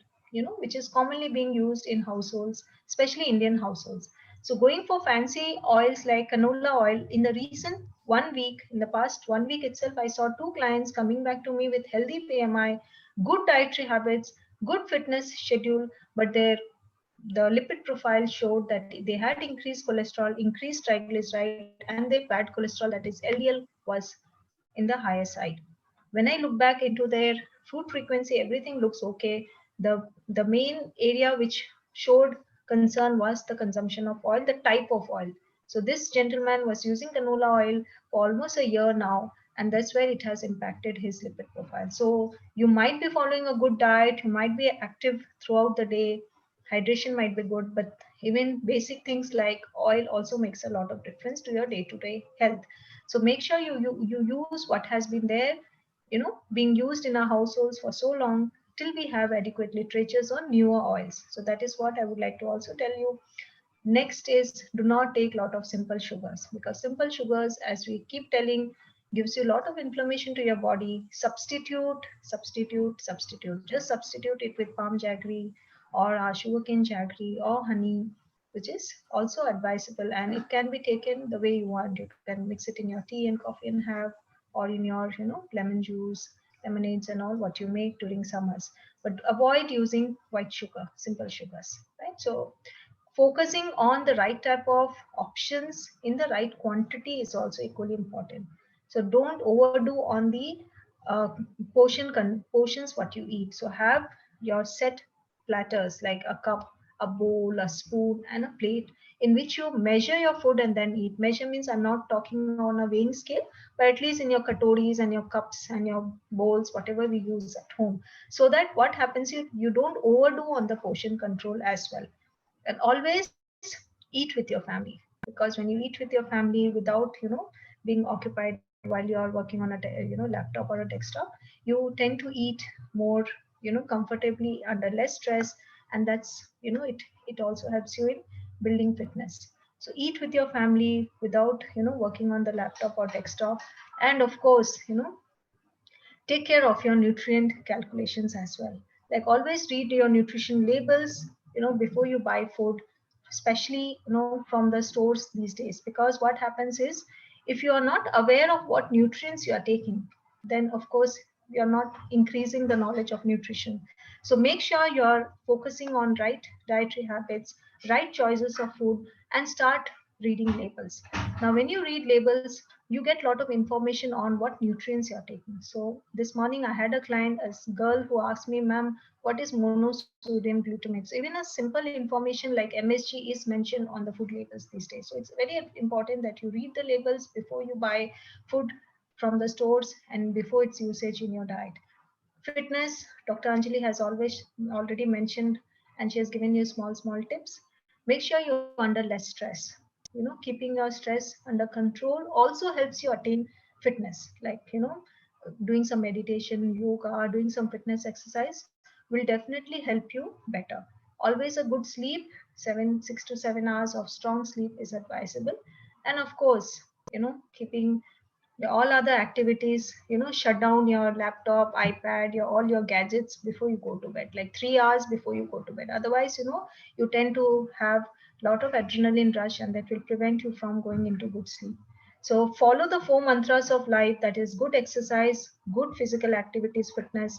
which is commonly being used in households, especially Indian households. So going for fancy oils like canola oil, in the recent 1 week, in the past 1 week itself, I saw 2 clients coming back to me with healthy PMI, good dietary habits, good fitness schedule, but the lipid profile showed that they had increased cholesterol, increased triglyceride, and their bad cholesterol, that is LDL, was in the higher side. When I look back into their food frequency, everything looks okay. The main area which showed concern was the consumption of oil, the type of oil. So this gentleman was using canola oil for almost a year now, and that's where it has impacted his lipid profile. So you might be following a good diet, you might be active throughout the day, hydration might be good, but even basic things like oil also makes a lot of difference to your day-to-day health. So make sure you use what has been there, being used in our households for so long till we have adequate literatures on newer oils. So that is what I would like to also tell you. Next is, do not take a lot of simple sugars, because simple sugars, as we keep telling, gives you a lot of inflammation to your body. Substitute. Just substitute it with palm jaggery or sugarcane jaggery or honey, which is also advisable, and it can be taken the way you want. You can mix it in your tea and coffee and have, or in your lemon juice, lemonades and all what you make during summers. But avoid using white sugar, simple sugars, right? So focusing on the right type of options in the right quantity is also equally important. So don't overdo on the portions what you eat. So have your set platters like a cup, a bowl, a spoon, and a plate in which you measure your food and then eat. Measure means I'm not talking on a weighing scale, but at least in your katoris and your cups and your bowls, whatever we use at home, so that what happens, you don't overdo on the portion control as well. And always eat with your family. because when you eat with your family without being occupied while you are working on a laptop or a desktop, you tend to eat more comfortably under less stress, and that's it also helps you in building fitness. So eat with your family without working on the laptop or desktop. And of course, take care of your nutrient calculations as well. Like always read your nutrition labels before you buy food, especially from the stores these days, because what happens is, if you are not aware of what nutrients you are taking, then of course you are not increasing the knowledge of nutrition. So make sure you are focusing on right dietary habits, right choices of food, and start reading labels. Now when you read labels, you get a lot of information on what nutrients you're taking. So this morning I had a client, a girl, who asked me, ma'am, what is monosodium glutamate? So even a simple information like MSG is mentioned on the food labels these days. So it's very important that you read the labels before you buy food from the stores and before its usage in your diet. Fitness, Dr. Anjali has already mentioned, and she has given you small tips. Make sure you're under less stress. Keeping your stress under control also helps you attain fitness. Like doing some meditation, yoga, doing some fitness exercise will definitely help you better. Always a good sleep, 6 to 7 hours of strong sleep is advisable. And of course, keeping all other activities, shut down your laptop, ipad, all your gadgets before you go to bed, like 3 hours before you go to bed. Otherwise, you tend to have a lot of adrenaline rush, and that will prevent you from going into good sleep. So follow the 4 mantras of life, that is good exercise, good physical activities, fitness,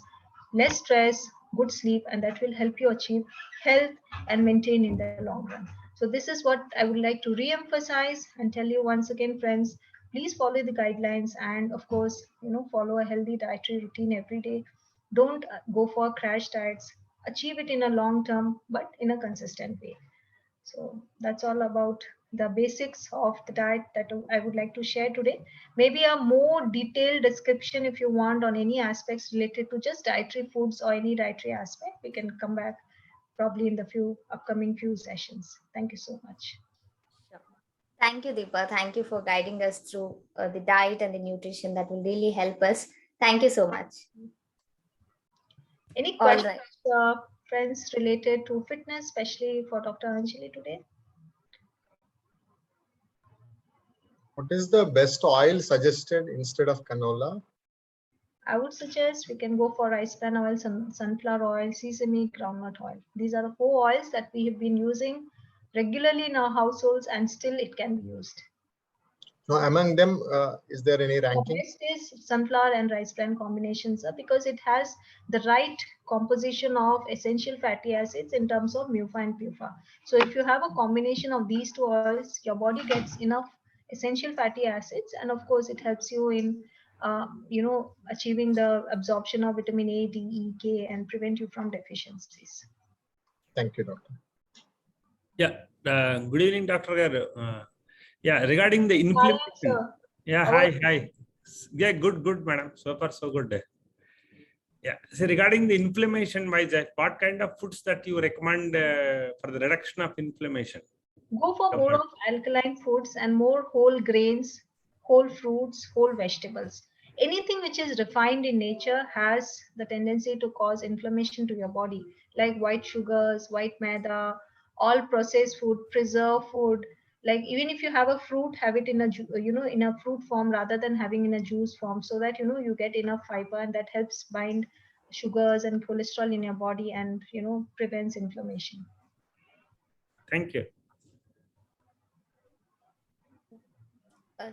less stress, good sleep, and that will help you achieve health and maintain in the long run. So this is what I would like to re-emphasize and tell you once again, friends. Please follow the guidelines, and of course follow a healthy dietary routine every day. Don't go for crash diets. Achieve it in a long term but in a consistent way. So that's all about the basics of the diet that I would like to share today. Maybe a more detailed description, if you want, on any aspects related to just dietary foods or any dietary aspect, we can come back probably in the upcoming few sessions. Thank you so much. Sure. Thank you, Deepa. Thank you for guiding us through the diet and the nutrition. That will really help us. Thank you so much. Any All questions, right. friends, related to fitness, especially for Dr. Anjali today? What is the best oil suggested instead of canola? I would suggest we can go for rice bran oil, sunflower oil, sesame, groundnut oil. These are the 4 oils that we have been using regularly in our households, and still it can be used. No, among them, is there any The ranking? best is sunflower and rice bran combinations, because it has the right composition of essential fatty acids in terms of MUFA and PUFA. So if you have a combination of these 2 oils, your body gets enough essential fatty acids, and of course it helps you in achieving the absorption of vitamin A, D, E, K, and prevent you from deficiencies. Thank you, doctor. Yeah. Good evening, Dr. Garu. Yeah, regarding the Hi, inflammation. sir. Yeah, hi. Yeah, good, madam. So far, so good. Yeah. So regarding the inflammation wise, what kind of foods that you recommend for the reduction of inflammation? Go for more of alkaline foods and more whole grains, whole fruits, whole vegetables. Anything which is refined in nature has the tendency to cause inflammation to your body, like white sugars, white maida, all processed food, preserved food. Like even if you have a fruit, have it in in a fruit form rather than having in a juice form, so that you get enough fiber, and that helps bind sugars and cholesterol in your body, and prevents inflammation. Thank you.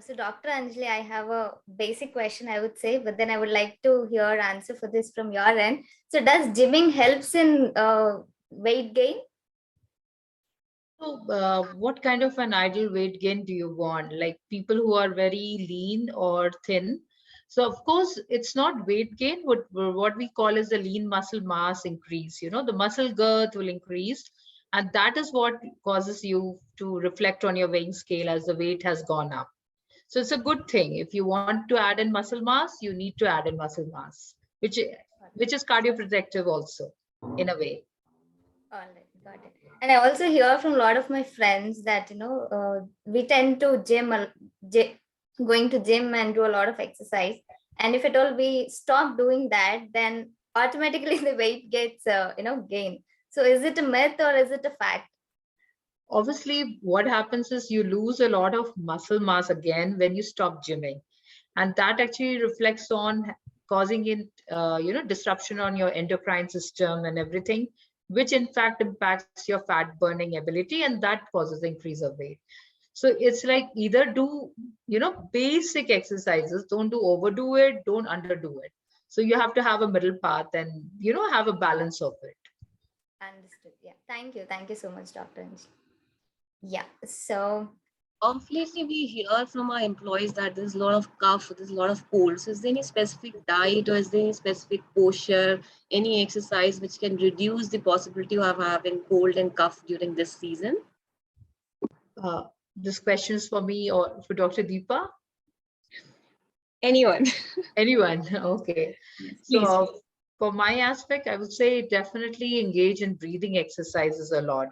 So, Dr. Anjali, I have a basic question, I would say, but then I would like to hear answer for this from your end. So, does gymming helps in weight gain? So, what kind of an ideal weight gain do you want? Like people who are very lean or thin? So, of course, it's not weight gain. What we call is the lean muscle mass increase. The muscle girth will increase, and that is what causes you to reflect on your weighing scale as the weight has gone up. So it's a good thing. If you want to add in muscle mass, you need to add in muscle mass, which is cardioprotective also in a way. All right, got it. And I also hear from a lot of my friends that, we tend to going to gym and do a lot of exercise. And if at all we stop doing that, then automatically the weight gets, gained. So is it a myth or is it a fact? Obviously, what happens is you lose a lot of muscle mass again when you stop gymming, and that actually reflects on causing it, disruption on your endocrine system and everything, which in fact impacts your fat burning ability, and that causes increase of weight. So it's like either do, basic exercises, don't do overdo it, don't underdo it. So you have to have a middle path and, have a balance of it. Understood. Yeah. Thank you. Thank you so much, Dr. Anjali. Yeah. So Lately, we hear from our employees that there's a lot of cough, there's a lot of colds. Is there any specific diet or is there any specific posture, any exercise which can reduce the possibility of having cold and cough during this season? This question is for me or for Dr. Deepa? Anyone. Anyone, okay. Please. So for my aspect, I would say definitely engage in breathing exercises a lot,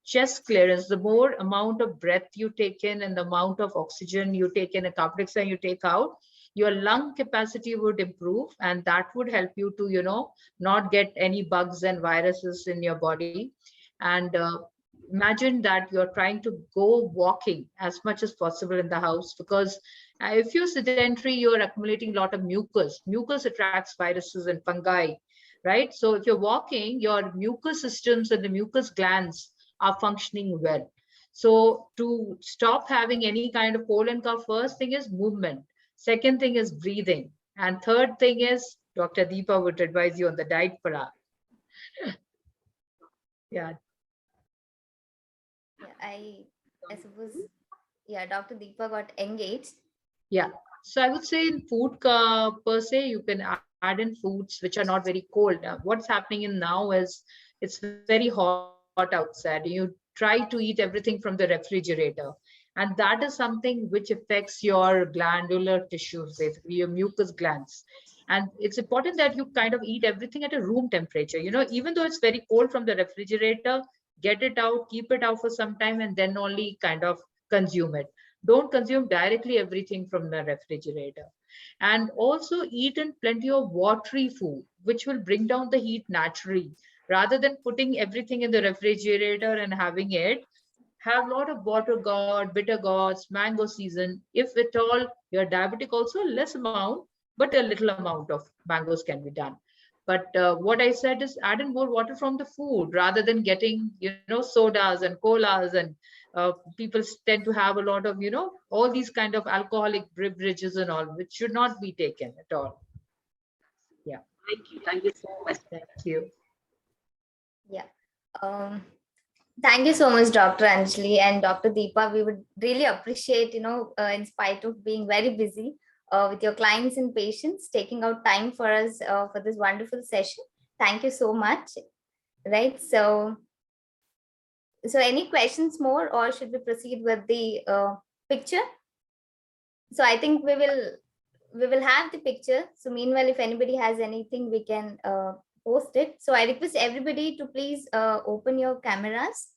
chest clearance. The more amount of breath you take in and the amount of oxygen you take in and carbon dioxide you take out, your lung capacity would improve, and that would help you to, not get any bugs and viruses in your body. And imagine that you're trying to go walking as much as possible in the house, because if you're sedentary, you're accumulating a lot of mucus. Mucus attracts viruses and fungi, right? So if you're walking, your mucus systems and the mucus glands are functioning well. So to stop having any kind of cold and cough, first thing is movement. Second thing is breathing. And third thing is, Dr. Deepa would advise you on the diet for that. Yeah. I suppose, Dr. Deepa got engaged. Yeah. So I would say in food per se, you can add in foods which are not very cold. What's happening in now is it's very hot outside. You try to eat everything from the refrigerator. And that is something which affects your glandular tissues, basically your mucus glands. And it's important that you kind of eat everything at a room temperature. Even though it's very cold from the refrigerator, get it out, keep it out for some time, and then only kind of consume it. Don't consume directly everything from the refrigerator. And also eat in plenty of watery food, which will bring down the heat naturally. Rather than putting everything in the refrigerator and having it, have a lot of water gourd, bitter gourds, mango season. If at all you're diabetic, also less amount, but a little amount of mangoes can be done. But what I said is add in more water from the food rather than getting, sodas and colas, and people tend to have a lot of, all these kind of alcoholic beverages and all, which should not be taken at all. Yeah. Thank you. Thank you so much. Thank you. Yeah. Thank you so much, Dr. Anjali and Dr. Deepa. We would really appreciate, in spite of being very busy with your clients and patients, taking out time for us for this wonderful session. Thank you so much. Right. So any questions more, or should we proceed with the picture? So I think we will have the picture. So meanwhile, if anybody has anything, we can post it. So I request everybody to please open your cameras.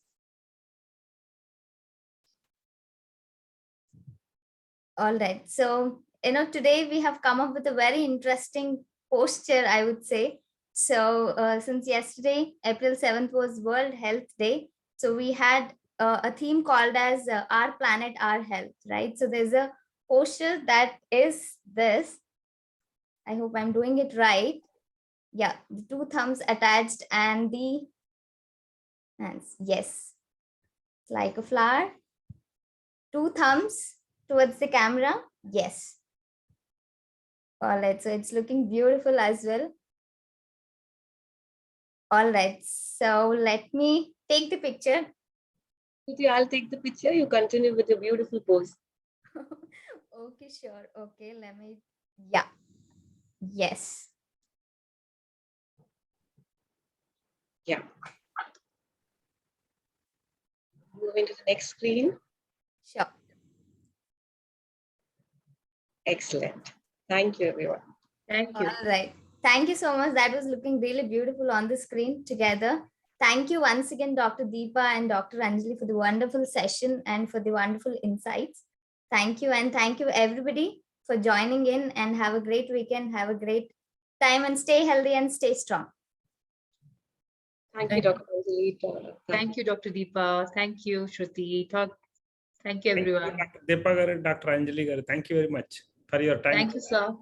All right. So, today we have come up with a very interesting posture, I would say. So since yesterday, April 7th was World Health Day. So we had a theme called as Our Planet, Our Health, right? So there's a posture that is this. I hope I'm doing it right. Yeah, the two thumbs attached and the hands. Yes, it's like a flower. Two thumbs towards the camera. Yes. All right, so it's looking beautiful as well. All right, so let me take the picture. I'll take the picture. You continue with your beautiful pose. Okay, sure. Okay, let me. Yeah. Yes. Yeah. Moving to the next screen. Sure. Excellent. Thank you, everyone. Thank you. All right. Thank you so much. That was looking really beautiful on the screen together. Thank you once again, Dr. Deepa and Dr. Anjali, for the wonderful session and for the wonderful insights. Thank you, and thank you everybody for joining in, and have a great weekend. Have a great time and stay healthy and stay strong. Thank you, Dr. Anjali. Thank you, Dr. Deepa. Thank you, Shruti. Thank you, everyone. Dr. Deepa garu, Dr. Anjali garu. Thank you very much for your time. Thank you, sir.